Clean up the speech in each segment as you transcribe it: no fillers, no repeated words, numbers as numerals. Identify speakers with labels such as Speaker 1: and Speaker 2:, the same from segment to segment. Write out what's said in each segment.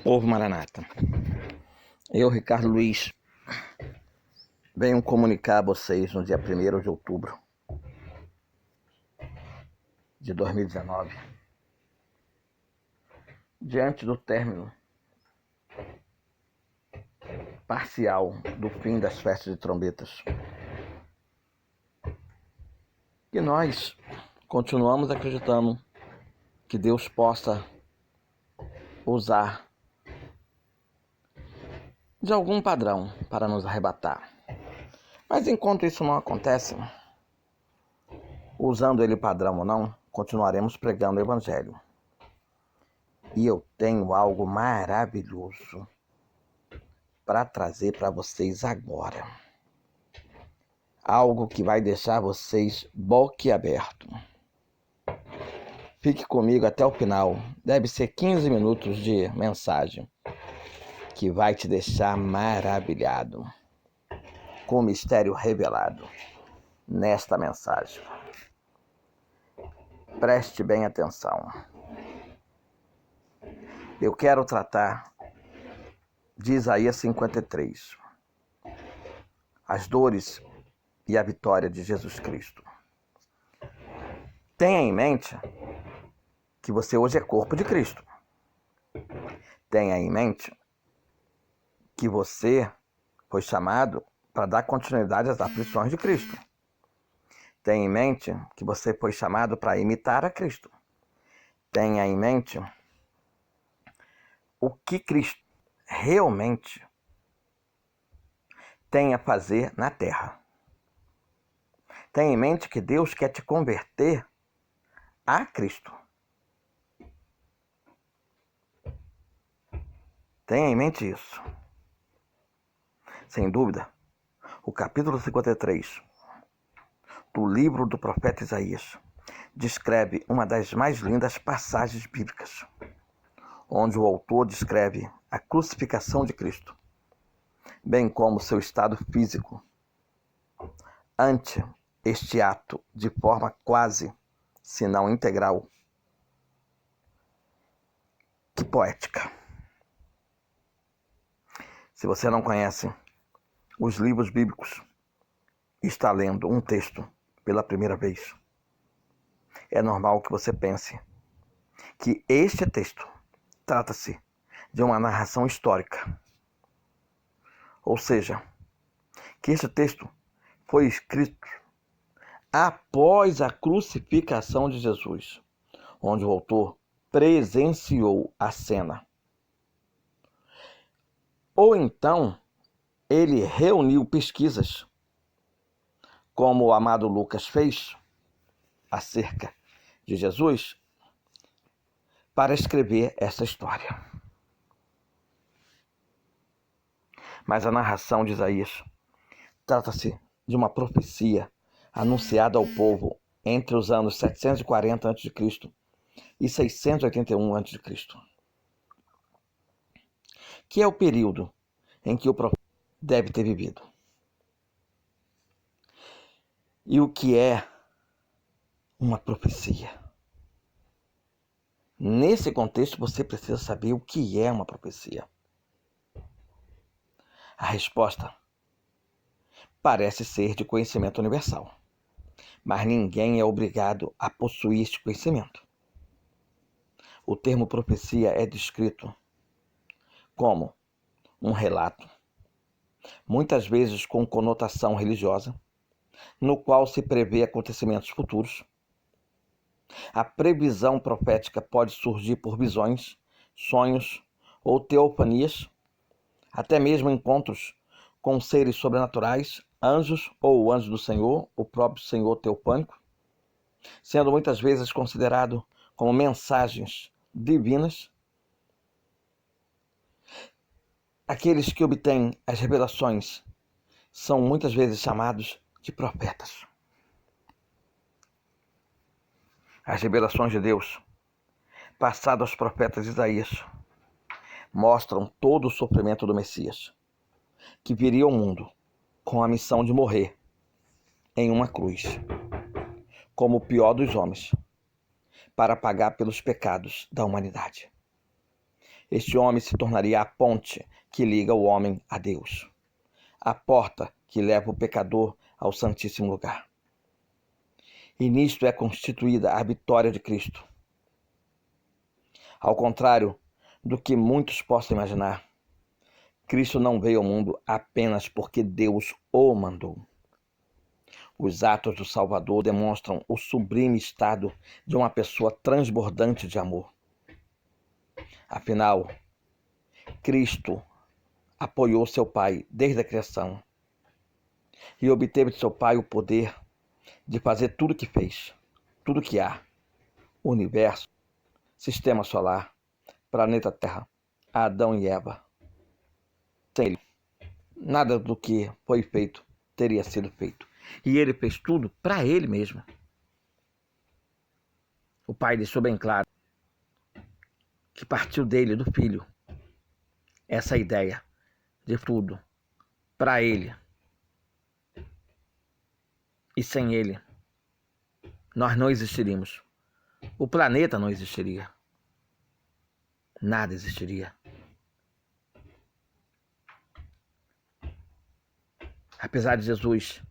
Speaker 1: Povo Maranata, eu, Ricardo Luiz, venho comunicar a vocês no dia 1º de outubro de 2019, diante do término parcial do fim das festas de trombetas, que nós continuamos acreditando que Deus possa usar de algum padrão para nos arrebatar. Mas enquanto isso não acontece, usando ele padrão ou não, continuaremos pregando o Evangelho. E eu tenho algo maravilhoso para trazer para vocês agora. Algo que vai deixar vocês boquiabertos. Fique comigo até o final. Deve ser 15 minutos de mensagem que vai te deixar maravilhado com o mistério revelado nesta mensagem. Preste bem atenção. Eu quero tratar de Isaías 53, as dores e a vitória de Jesus Cristo. Tenha em mente que você hoje é corpo de Cristo. Tenha em mente que você foi chamado para dar continuidade às aflições de Cristo. Tenha em mente que você foi chamado para imitar a Cristo. Tenha em mente o que Cristo realmente tem a fazer na terra. Tenha em mente que Deus quer te converter a Cristo. Tenha em mente isso. Sem dúvida, o capítulo 53 do livro do profeta Isaías descreve uma das mais lindas passagens bíblicas, onde o autor descreve a crucificação de Cristo, bem como seu estado físico ante este ato de forma quase, se não integral. Que poética! Se você não conhece os livros bíblicos e está lendo um texto pela primeira vez, é normal que você pense que este texto trata-se de uma narração histórica. Ou seja, que este texto foi escrito após a crucificação de Jesus, onde o autor presenciou a cena. Ou então, ele reuniu pesquisas, como o amado Lucas fez, acerca de Jesus, para escrever essa história. Mas a narração de Isaías trata-se de uma profecia anunciada ao povo entre os anos 740 a.C. e 681 a.C., que é o período em que o profeta deve ter vivido. E o que é uma profecia? Nesse contexto, você precisa saber o que é uma profecia. A resposta parece ser de conhecimento universal, mas ninguém é obrigado a possuir este conhecimento. O termo profecia é descrito como um relato, muitas vezes com conotação religiosa, no qual se prevê acontecimentos futuros. A previsão profética pode surgir por visões, sonhos ou teofanias, até mesmo encontros com seres sobrenaturais, anjos ou o anjo do Senhor, o próprio Senhor teofânico, sendo muitas vezes considerado como mensagens divinas. Aqueles que obtêm as revelações são muitas vezes chamados de profetas. As revelações de Deus, passadas aos profetas Isaías, mostram todo o sofrimento do Messias, que viria ao mundo com a missão de morrer em uma cruz, como o pior dos homens, para pagar pelos pecados da humanidade. Este homem se tornaria a ponte que liga o homem a Deus, a porta que leva o pecador ao Santíssimo Lugar. E nisto é constituída a vitória de Cristo. Ao contrário do que muitos possam imaginar, Cristo não veio ao mundo apenas porque Deus o mandou. Os atos do Salvador demonstram o sublime estado de uma pessoa transbordante de amor. Afinal, Cristo apoiou seu Pai desde a criação e obteve de seu Pai o poder de fazer tudo o que fez, tudo o que há, universo, sistema solar, planeta Terra, Adão e Eva. Sem ele, nada do que foi feito teria sido feito. E ele fez tudo para ele mesmo. O Pai deixou bem claro que partiu dele, do Filho, essa ideia de tudo para ele. E sem ele, nós não existiríamos. O planeta não existiria. Nada existiria. Apesar de Jesus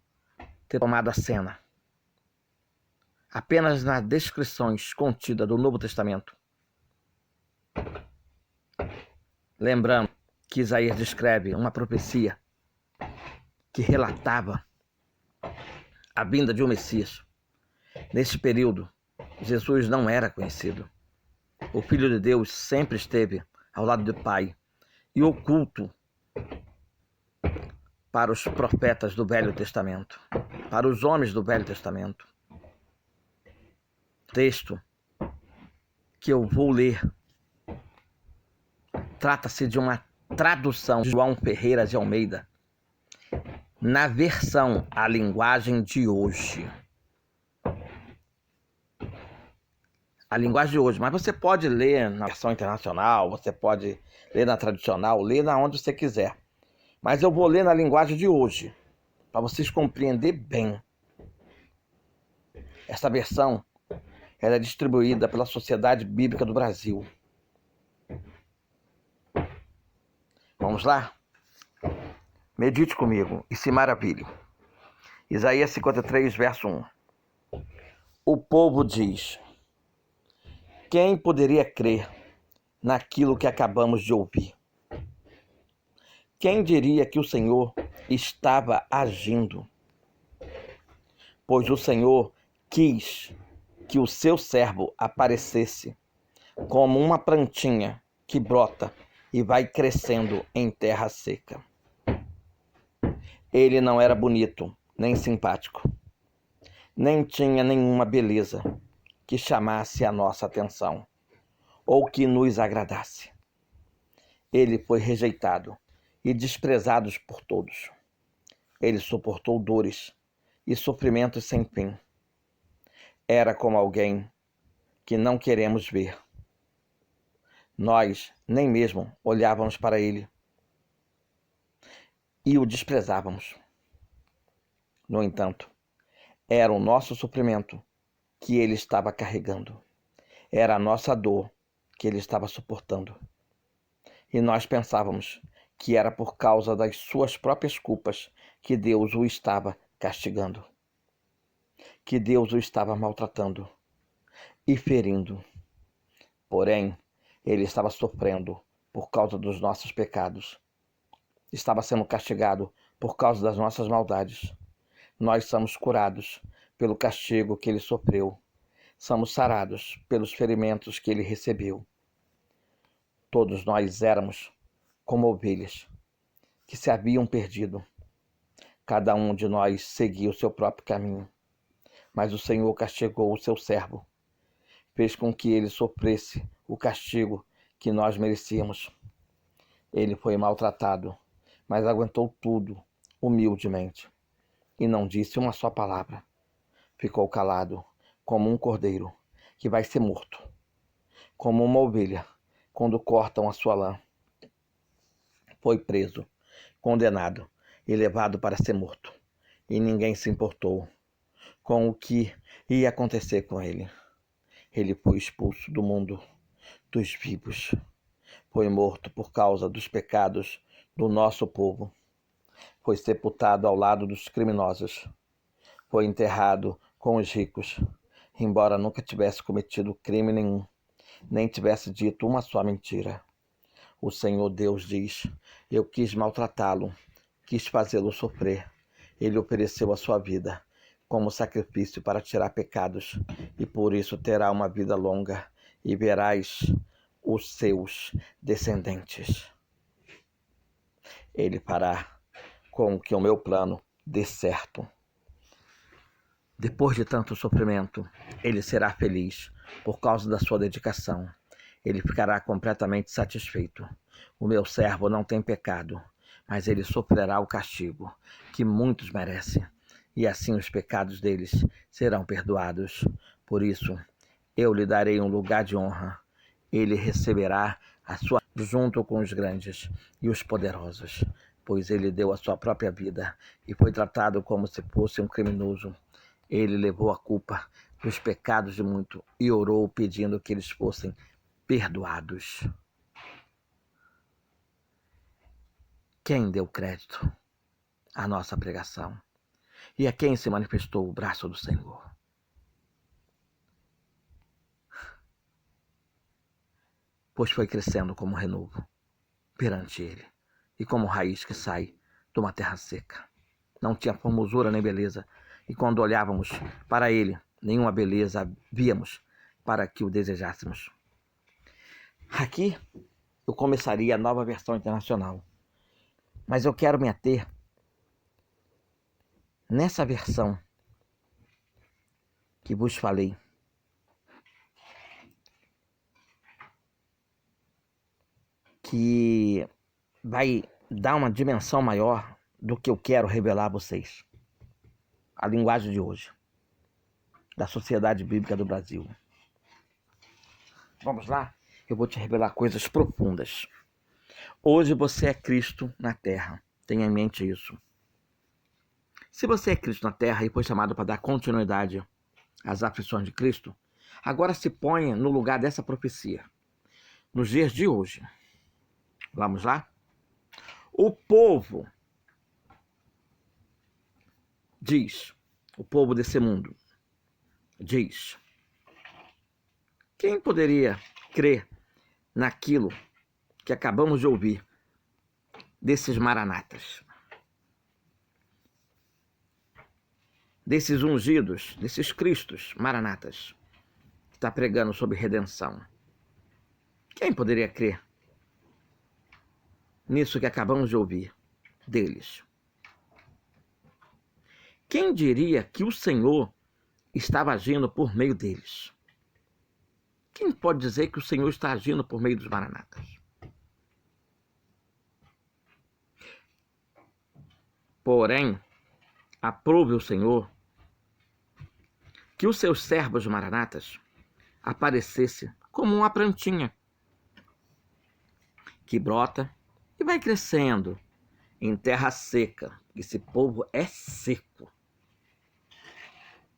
Speaker 1: ter tomado a cena apenas nas descrições contidas do Novo Testamento, lembrando que Isaías descreve uma profecia que relatava a vinda de um Messias. Nesse período, Jesus não era conhecido. O Filho de Deus sempre esteve ao lado do Pai e oculto para os profetas do Velho Testamento, para os homens do Velho Testamento. O texto que eu vou ler trata-se de uma tradução de João Ferreira de Almeida, na versão a linguagem de hoje. A linguagem de hoje, mas você pode ler na versão internacional, você pode ler na tradicional, ler na onde você quiser. Mas eu vou ler na linguagem de hoje, para vocês compreenderem bem. Essa versão ela é distribuída pela Sociedade Bíblica do Brasil. Vamos lá? Medite comigo e se maravilhe. Isaías 53, verso 1. O povo diz: quem poderia crer naquilo que acabamos de ouvir? Quem diria que o Senhor estava agindo? Pois o Senhor quis que o seu servo aparecesse como uma plantinha que brota e vai crescendo em terra seca. Ele não era bonito, nem simpático, nem tinha nenhuma beleza que chamasse a nossa atenção ou que nos agradasse. Ele foi rejeitado e desprezado por todos. Ele suportou dores e sofrimentos sem fim. Era como alguém que não queremos ver. Nós nem mesmo olhávamos para ele e o desprezávamos. No entanto, era o nosso sofrimento que ele estava carregando. Era a nossa dor que ele estava suportando. E nós pensávamos que era por causa das suas próprias culpas que Deus o estava castigando, que Deus o estava maltratando e ferindo. Porém, ele estava sofrendo por causa dos nossos pecados. Estava sendo castigado por causa das nossas maldades. Nós somos curados pelo castigo que ele sofreu. Somos sarados pelos ferimentos que ele recebeu. Todos nós éramos como ovelhas que se haviam perdido. Cada um de nós seguia o seu próprio caminho. Mas o Senhor castigou o seu servo. Fez com que ele sofresse o castigo que nós merecíamos. Ele foi maltratado, mas aguentou tudo humildemente e não disse uma só palavra. Ficou calado, como um cordeiro que vai ser morto, como uma ovelha quando cortam a sua lã. Foi preso, condenado e levado para ser morto, e ninguém se importou com o que ia acontecer com ele. Ele foi expulso do mundo dos vivos Foi morto por causa dos pecados do nosso povo. Foi sepultado ao lado dos criminosos. Foi enterrado com os ricos, embora nunca tivesse cometido crime nenhum, nem tivesse dito uma só mentira. O Senhor Deus diz: eu quis maltratá-lo, quis fazê-lo sofrer. Ele ofereceu a sua vida como sacrifício para tirar pecados, e por isso terá uma vida longa, e verás os seus descendentes. Ele fará com que o meu plano dê certo. Depois de tanto sofrimento, ele será feliz por causa da sua dedicação. Ele ficará completamente satisfeito. O meu servo não tem pecado, mas ele sofrerá o castigo que muitos merecem, e assim os pecados deles serão perdoados. Por isso, eu lhe darei um lugar de honra. Ele receberá a sua junto com os grandes e os poderosos, pois ele deu a sua própria vida e foi tratado como se fosse um criminoso. Ele levou a culpa dos pecados de muito e orou pedindo que eles fossem perdoados. Quem deu crédito à nossa pregação? E a quem se manifestou o braço do Senhor? Pois foi crescendo como renovo perante ele, e como raiz que sai de uma terra seca. Não tinha formosura nem beleza, e quando olhávamos para ele, nenhuma beleza víamos para que o desejássemos. Aqui eu começaria a nova versão internacional, mas eu quero me ater nessa versão que vos falei, que vai dar uma dimensão maior do que eu quero revelar a vocês. A linguagem de hoje, da Sociedade Bíblica do Brasil. Vamos lá? Eu vou te revelar coisas profundas. Hoje você é Cristo na Terra. Tenha em mente isso. Se você é Cristo na Terra e foi chamado para dar continuidade às aflições de Cristo, agora se ponha no lugar dessa profecia. Nos dias de hoje. Vamos lá? O povo diz, o povo desse mundo diz: quem poderia crer naquilo que acabamos de ouvir desses maranatas, desses ungidos, desses cristos maranatas, que está pregando sobre redenção? Quem poderia crer nisso que acabamos de ouvir deles? Quem diria que o Senhor estava agindo por meio deles? Quem pode dizer que o Senhor está agindo por meio dos maranatas? Porém, aprove o Senhor que os seus servos maranatas aparecesse como uma plantinha que brota e vai crescendo em terra seca. Esse povo é seco.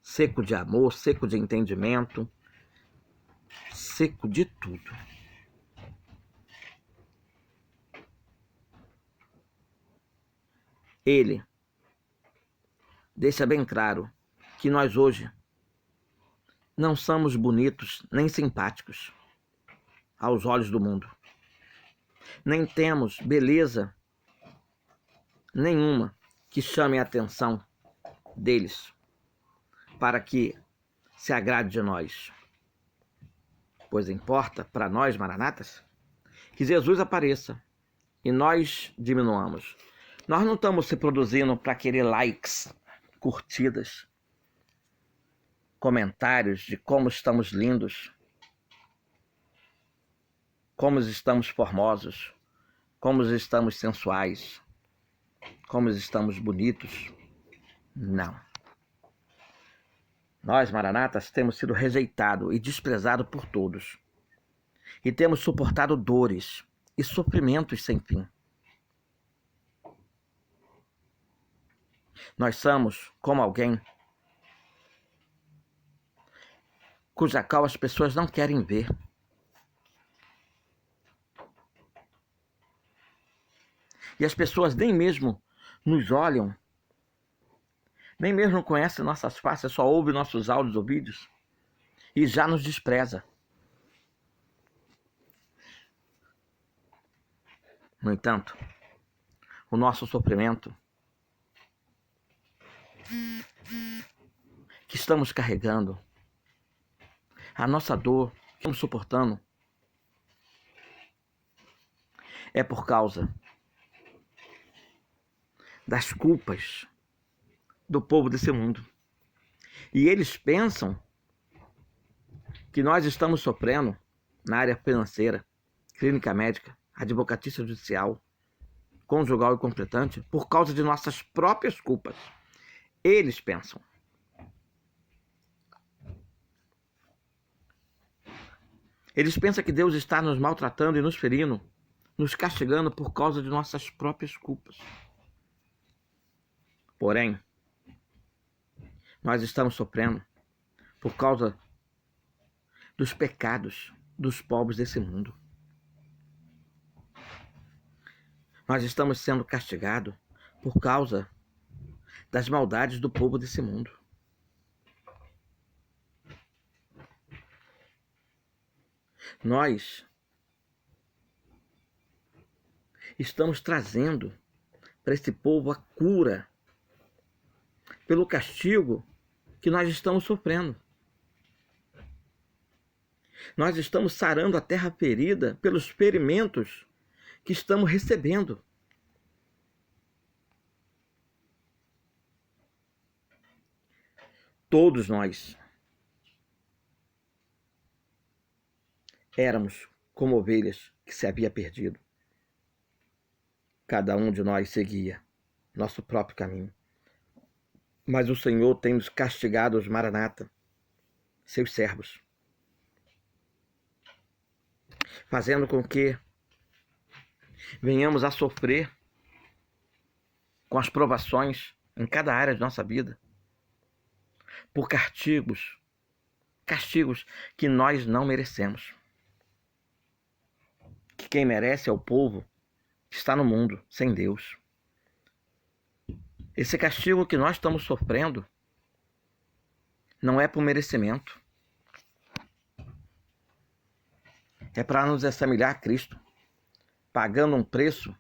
Speaker 1: Seco de amor, seco de entendimento, seco de tudo. Ele deixa bem claro que nós hoje não somos bonitos nem simpáticos aos olhos do mundo. Nem temos beleza nenhuma que chame a atenção deles para que se agrade de nós. Pois importa para nós, maranatas, que Jesus apareça e nós diminuamos. Nós não estamos se produzindo para querer likes, curtidas, comentários de como estamos lindos, como estamos formosos, como estamos sensuais, como estamos bonitos. Não. Nós, maranatas, temos sido rejeitados e desprezados por todos. E temos suportado dores e sofrimentos sem fim. Nós somos como alguém cuja qual as pessoas não querem ver. E as pessoas nem mesmo nos olham, nem mesmo conhecem nossas faces, só ouvem nossos áudios ou vídeos e já nos despreza. No entanto, o nosso sofrimento que estamos carregando, a nossa dor que estamos suportando, é por causa das culpas do povo desse mundo. E eles pensam que nós estamos sofrendo na área financeira, clínica médica, advocatícia judicial, conjugal e completante por causa de nossas próprias culpas. Eles pensam. Eles pensam que Deus está nos maltratando e nos ferindo, nos castigando por causa de nossas próprias culpas. Porém, nós estamos sofrendo por causa dos pecados dos povos desse mundo. Nós estamos sendo castigados por causa das maldades do povo desse mundo. Nós estamos trazendo para esse povo a cura pelo castigo que nós estamos sofrendo. Nós estamos sarando a terra ferida pelos ferimentos que estamos recebendo. Todos nós éramos como ovelhas que se havia perdido. Cada um de nós seguia nosso próprio caminho. Mas o Senhor tem nos castigado os Maranata, seus servos, fazendo com que venhamos a sofrer com as provações em cada área de nossa vida, por castigos que nós não merecemos. Que quem merece é o povo que está no mundo, sem Deus. Esse castigo que nós estamos sofrendo não é por merecimento. É para nos assemelhar a Cristo, pagando um preço,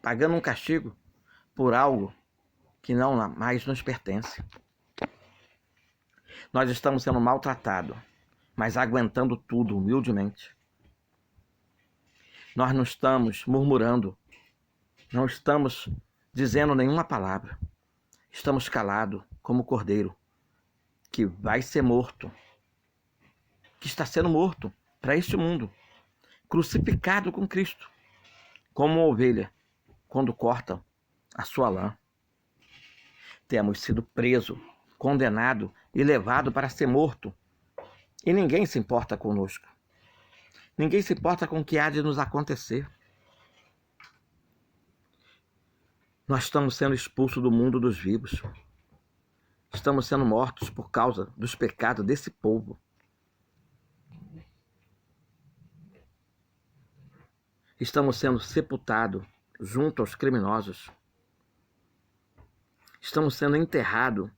Speaker 1: pagando um castigo por algo que não mais nos pertence. Nós estamos sendo maltratados, mas aguentando tudo humildemente. Nós não estamos murmurando, não estamos dizendo nenhuma palavra. Estamos calados como o cordeiro que vai ser morto, que está sendo morto para este mundo, crucificado com Cristo, como uma ovelha quando cortam a sua lã. Temos sido presos, condenados e levados para ser morto. E ninguém se importa conosco. Ninguém se importa com o que há de nos acontecer. Nós estamos sendo expulsos do mundo dos vivos. Estamos sendo mortos por causa dos pecados desse povo. Estamos sendo sepultados junto aos criminosos. Estamos sendo enterrados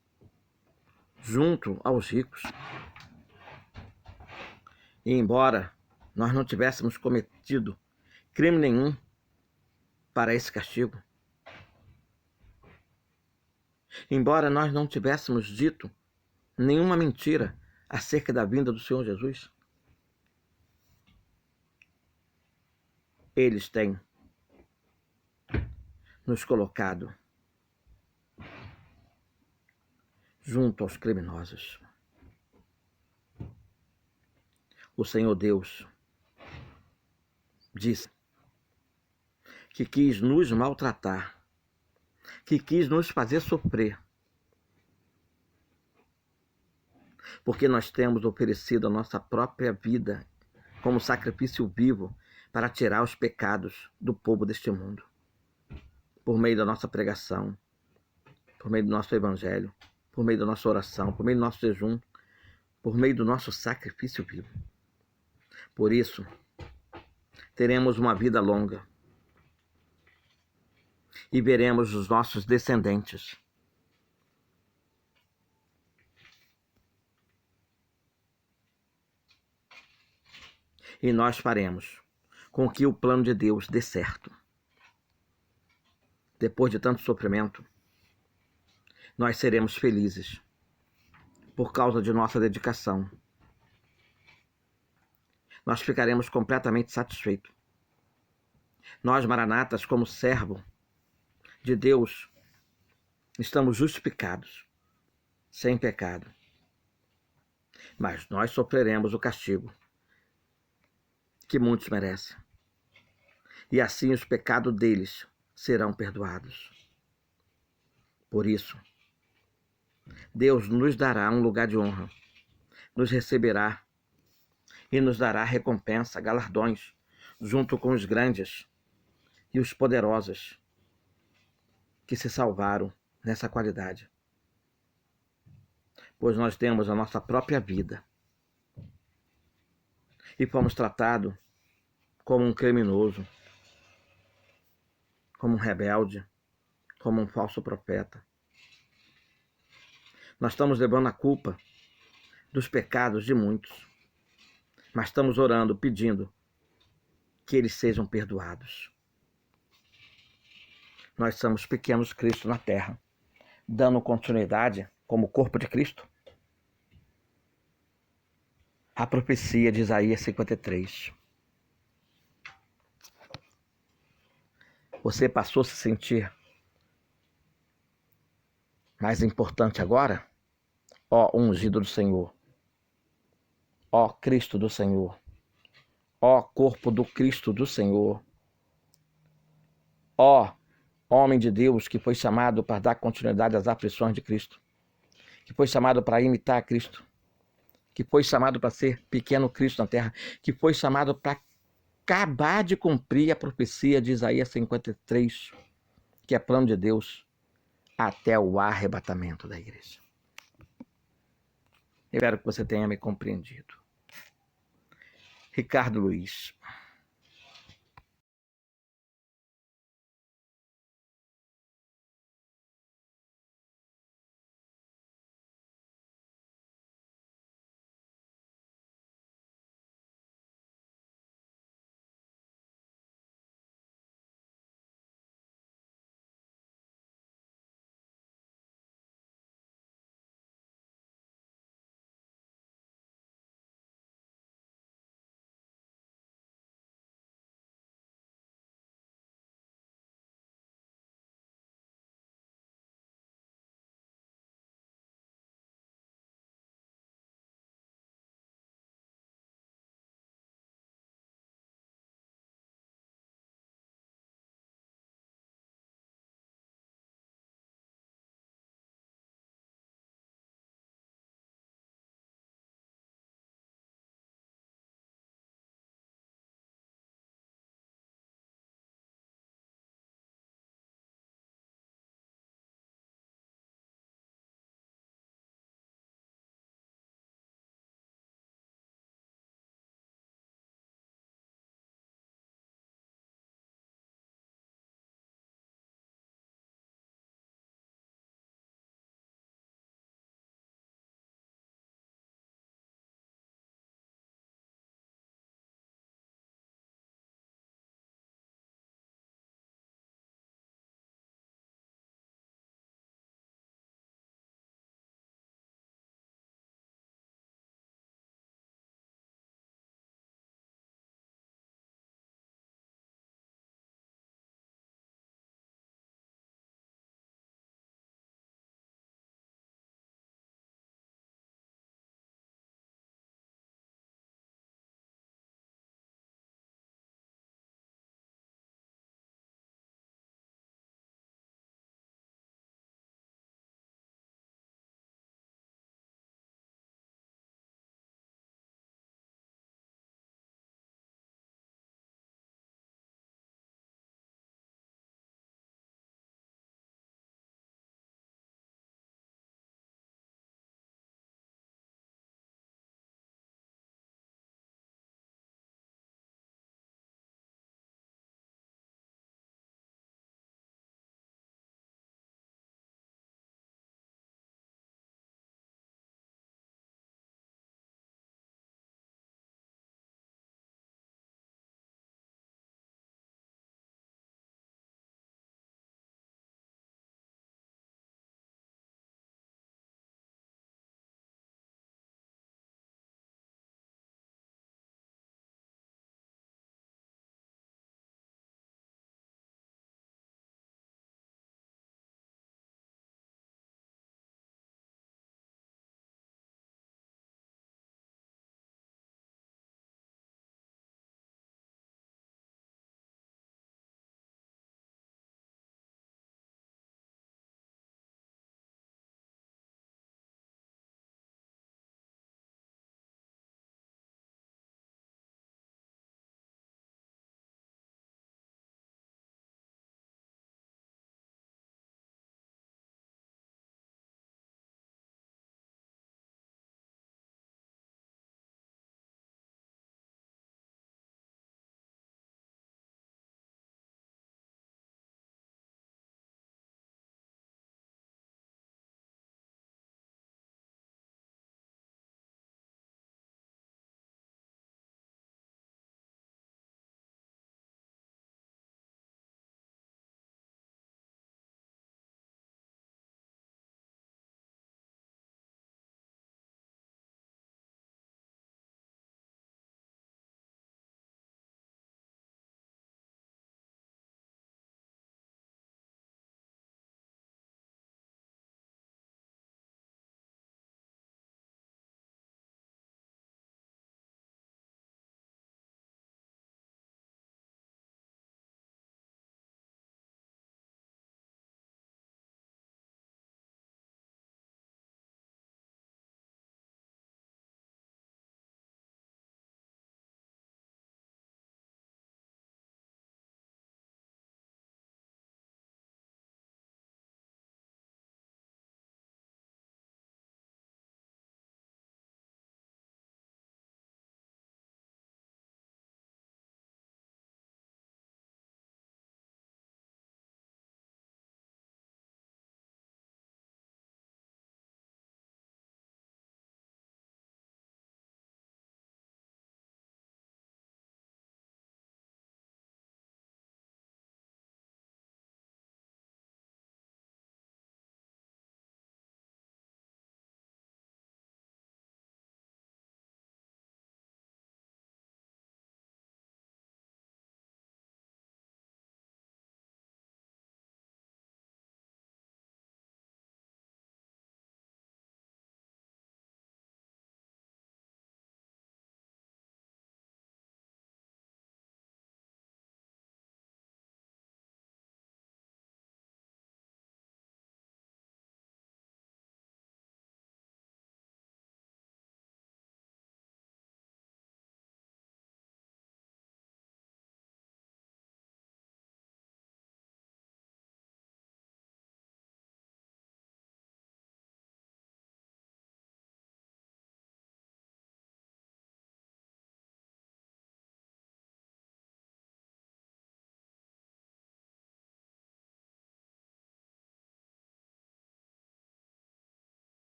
Speaker 1: junto aos ricos. E embora nós não tivéssemos cometido crime nenhum para esse castigo, embora nós não tivéssemos dito nenhuma mentira acerca da vinda do Senhor Jesus, eles têm nos colocado junto aos criminosos. O Senhor Deus disse que quis nos maltratar, que quis nos fazer sofrer, porque nós temos oferecido a nossa própria vida como sacrifício vivo para tirar os pecados do povo deste mundo, por meio da nossa pregação, por meio do nosso evangelho, por meio da nossa oração, por meio do nosso jejum, por meio do nosso sacrifício vivo. Por isso, teremos uma vida longa e veremos os nossos descendentes e nós faremos com que o plano de Deus dê certo. Depois de tanto sofrimento, nós seremos felizes por causa de nossa dedicação. Nós ficaremos completamente satisfeitos. Nós, maranatas, como servo de Deus, estamos justificados, sem pecado. Mas nós sofreremos o castigo que muitos merecem. E assim os pecados deles serão perdoados. Por isso, Deus nos dará um lugar de honra, nos receberá e nos dará recompensa, galardões, junto com os grandes e os poderosos que se salvaram nessa qualidade. Pois nós temos a nossa própria vida e fomos tratados como um criminoso, como um rebelde, como um falso profeta. Nós estamos levando a culpa dos pecados de muitos, mas estamos orando, pedindo que eles sejam perdoados. Nós somos pequenos Cristo na terra, dando continuidade, como corpo de Cristo, à profecia de Isaías 53. Você passou a se sentir mais importante agora? Ó ungido do Senhor, ó Cristo do Senhor, ó corpo do Cristo do Senhor, ó homem de Deus que foi chamado para dar continuidade às aflições de Cristo, que foi chamado para imitar Cristo, que foi chamado para ser pequeno Cristo na terra, que foi chamado para acabar de cumprir a profecia de Isaías 53, que é plano de Deus até o arrebatamento da igreja. Espero que você tenha me compreendido. Ricardo Luiz.